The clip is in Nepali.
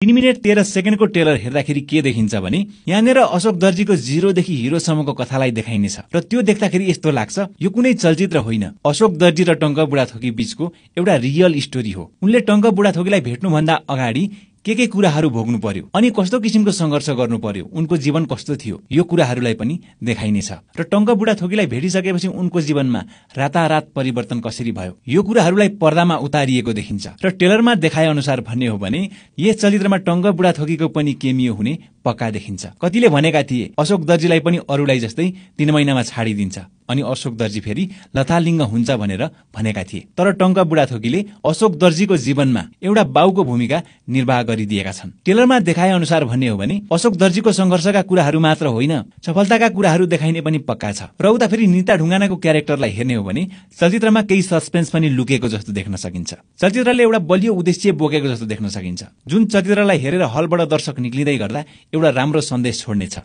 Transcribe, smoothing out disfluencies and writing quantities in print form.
3 मिनेट 13 सेकेन्डको ट्रेलर हेर्दाखेरि के देखिन्छ भने यहाँनिर अशोक दर्जीको 0 देखि हिरोसम्मको कथालाई देखाइनेछ र त्यो देख्दाखेरि यस्तो लाग्छ यो कुनै चलचित्र होइन, अशोक दर्जी र टंक बुढाथोकी बीचको एउटा रियल स्टोरी हो। उनले टंक बुढाथोकीलाई भेट्नुभन्दा अगाडि के कुराहरू भोग्नु पर्यो अनि कस्तो किसिमको संघर्ष गर्नु पर्यो, उनको जीवन कस्तो थियो, यो कुराहरूलाई पनि देखाइनेछ र टंक बुढाथोकीलाई भेटिसकेपछि उनको जीवनमा रातारात परिवर्तन कसरी भयो यो कुराहरूलाई पर्दामा उतारिएको देखिन्छ। र ट्रेलरमा देखाए अनुसार भन्ने हो भने यस चलचित्रमा टंक बुढाथोकीको पनि केमियो हुने पक्का देखिन्छ। कतिले भनेका थिए अशोक दर्जीलाई पनि अरूलाई जस्तै 3 महिनामा छाडिदिन्छ अनि अशोक दर्जी फेरि लथालिङ्ग हुन्छ भनेर भनेका थिए, तर टंक बुढाथोकीले अशोक दर्जीको जीवनमा एउटा बाउको भूमिका निर्वाह गरिदिएका छन्। ट्रेलरमा देखाए अनुसार भन्ने हो भने अशोक दर्जीको संघर्षका कुराहरू मात्र होइन, सफलताका कुराहरू देखाइने पनि पक्का छ। र उता फेरि निता ढुङ्गानाको क्यारेक्टरलाई हेर्ने हो भने चलचित्रमा केही सस्पेन्स पनि लुकेको जस्तो देख्न सकिन्छ। चलचित्रले एउटा बलियो उद्देश्य बोकेको जस्तो देख्न सकिन्छ, जुन चलचित्रलाई हेरेर हलबाट दर्शक निक्लिँदै गर्दा एउटा राम्रो सन्देश छोड्नेछ।